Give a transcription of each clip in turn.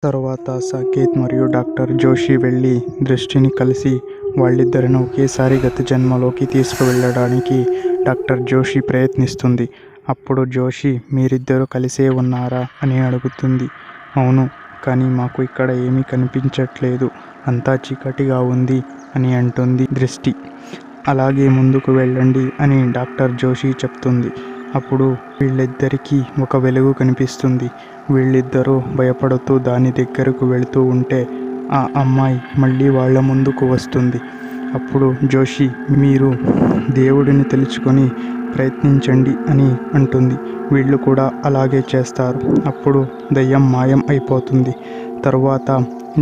తరువాత సాకేత్ మరియు డాక్టర్ జోషి వెళ్ళి దృష్టిని కలిసి వాళ్ళిద్దరిని ఒకేసారి గత జన్మలోకి తీసుకువెళ్ళడానికి డాక్టర్ జోషి ప్రయత్నిస్తుంది. అప్పుడు జోషి మీరిద్దరూ కలిసే ఉన్నారా అని అడుగుతుంది. అవును, కానీ మాకు ఇక్కడ ఏమీ కనిపించట్లేదు, అంతా చీకటిగా ఉంది అని అంటుంది దృష్టి. అలాగే ముందుకు వెళ్ళండి అని డాక్టర్ జోషి చెప్తుంది. అప్పుడు వీళ్ళిద్దరికీ ఒక వెలుగు కనిపిస్తుంది. వీళ్ళిద్దరూ భయపడుతూ దాని దగ్గరకు వెళుతూ ఉంటే ఆ అమ్మాయి మళ్ళీ వాళ్ళ ముందుకు వస్తుంది. అప్పుడు జోషి మీరు దేవుడిని తెలుసుకొని ప్రయత్నించండి అని అంటుంది. వీళ్ళు కూడా అలాగే చేస్తారు. అప్పుడు దయ్యం మాయం అయిపోతుంది. తరువాత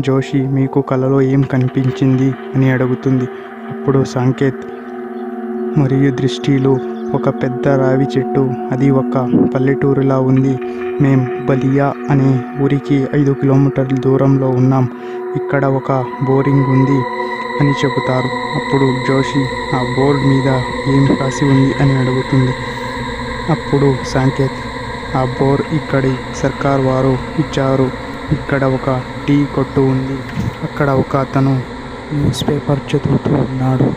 జోషి మీకు కలలో ఏం కనిపించింది అని అడుగుతుంది. అప్పుడు సాకేత్ మరియు దృష్టిలో ఒక పెద్ద రావి చెట్టు, అది ఒక పల్లెటూరులా ఉంది. మేం బలియా అనే ఊరికి 5 కిలోమీటర్ల దూరంలో ఉన్నాం. ఇక్కడ ఒక బోరింగ్ ఉంది అని చెబుతారు. అప్పుడు జోషి ఆ బోర్డు మీద ఏం రాసి ఉంది అని అడుగుతుంది. అప్పుడు సాకేత్ ఆ బోర్ ఇక్కడి సర్కార్ వారు ఇచ్చారు. ఇక్కడ ఒక టీ కొట్టు ఉంది. అక్కడ ఒక అతను న్యూస్ పేపర్ చదువుతూ ఉన్నాడు.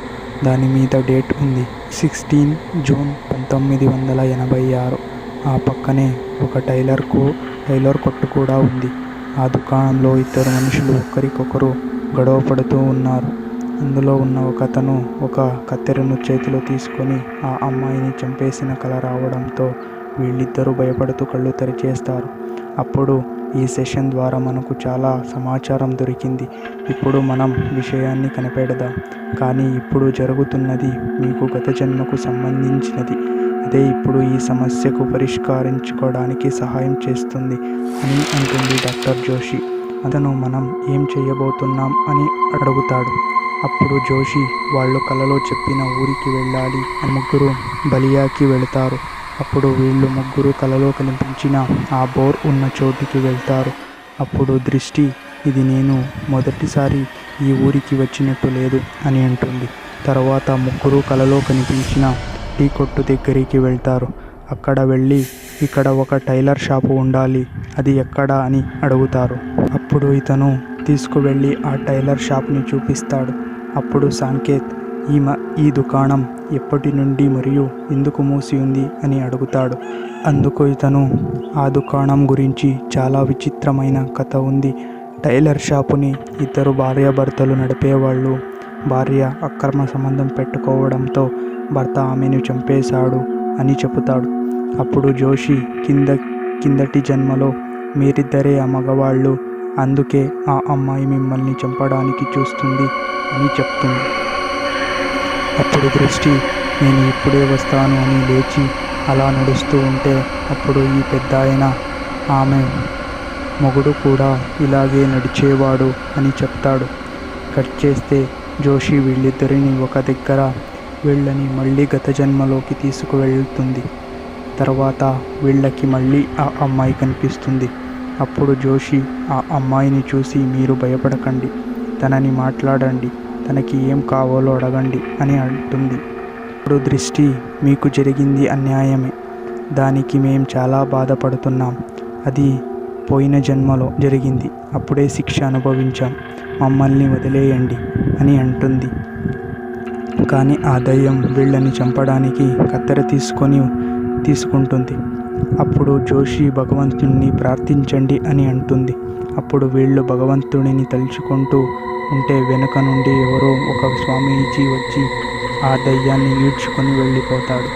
దాని మీద డేట్ ఉంది 16 జూన్ 1986. ఆ పక్కనే ఒక టైలర్ కొట్టు కూడా ఉంది. ఆ దుకాణంలో 2 మనుషులు ఒకరికొకరు గొడవ పడుతూ ఉన్నారు. అందులో ఉన్న ఒక అతను ఒక కత్తెరను చేతిలో తీసుకొని ఆ అమ్మాయిని చంపేసిన కల రావడంతో వీళ్ళిద్దరూ భయపడుతూ కళ్ళు తెరిచేస్తారు. అప్పుడు ఈ సెషన్ ద్వారా మనకు చాలా సమాచారం దొరికింది. ఇప్పుడు మనం విషయాన్ని కనిపెడదాం. కానీ ఇప్పుడు జరుగుతున్నది మీకు గత జన్మకు సంబంధించినది. అదే ఇప్పుడు ఈ సమస్యకు పరిష్కరించుకోవడానికి సహాయం చేస్తుంది అని అంటుంది డాక్టర్ జోషి. అతను మనం ఏం చేయబోతున్నాం అని అడుగుతాడు. అప్పుడు జోషి వాళ్ళు కలలో చెప్పిన ఊరికి వెళ్ళాలి అని ముగ్గురు బలియాకి వెళతారు. అప్పుడు వీళ్ళు ముగ్గురు కలలో కనిపించిన ఆ బోర్ ఉన్న చోటికి వెళ్తారు. అప్పుడు దృష్టి ఇది నేను మొదటిసారి ఈ ఊరికి వచ్చినట్టు లేదు అని అంటుంది. తర్వాత ముగ్గురు కలలో కనిపించిన టీ కొట్టు దగ్గరికి వెళ్తారు. అక్కడ వెళ్ళి ఇక్కడ ఒక టైలర్ షాపు ఉండాలి, అది ఎక్కడ అని అడుగుతారు. అప్పుడు ఇతను తీసుకువెళ్ళి ఆ టైలర్ షాప్ని చూపిస్తాడు. అప్పుడు సాకేత్ ఈ దుకాణం ఎప్పటి నుండి మరియు ఎందుకు మూసి ఉంది అని అడుగుతాడు. అందుకు ఇతను ఆ దుకాణం గురించి చాలా విచిత్రమైన కథ ఉంది. టైలర్ షాపుని 2 భార్యాభర్తలు నడిపేవాళ్ళు. భార్య అక్రమ సంబంధం పెట్టుకోవడంతో భర్త ఆమెను చంపేశాడు అని చెబుతాడు. అప్పుడు జోషి కిందటి జన్మలో మీరిద్దరే ఆ మగవాళ్ళు, అందుకే ఆ అమ్మాయి మిమ్మల్ని చంపడానికి చూస్తుంది అని చెప్తుంది. అప్పుడు దృష్టి నేను ఇప్పుడే వస్తాను అని లేచి అలా నడుస్తూ ఉంటే అప్పుడు ఈ పెద్దాయన ఆమె మొగుడు కూడా ఇలాగే నడిచేవాడు అని చెప్తాడు. కట్ చేస్తే జోషి వీళ్ళిద్దరిని ఒక దగ్గర వీళ్ళని మళ్ళీ గత జన్మలోకి తీసుకువెళ్తుంది. తర్వాత వీళ్ళకి మళ్ళీ ఆ అమ్మాయి కనిపిస్తుంది. అప్పుడు జోషి ఆ అమ్మాయిని చూసి మీరు భయపడకండి, తనని మాట్లాడండి, తనకి ఏం కావాలో అడగండి అని అంటుంది. ఇప్పుడు దృష్టి మీకు జరిగింది అన్యాయమే, దానికి మేం చాలా బాధపడుతున్నాం. అది పోయిన జన్మలో జరిగింది, అప్పుడే శిక్ష అనుభవించాం, మమ్మల్ని వదిలేయండి అని అంటుంది. కానీ ఆ దయ్యం వీళ్ళని చంపడానికి కత్తెర తీసుకుంటుంది. అప్పుడు జోషి భగవంతుడిని ప్రార్థించండి అని అంటుంది. అప్పుడు వీళ్ళు భగవంతుడిని తలుచుకుంటూ ఉంటే వెనుక నుండి ఎవరో ఒక స్వామీజీ వచ్చి ఆ దయ్యాన్ని ఈడ్చుకొని వెళ్ళిపోతాడు.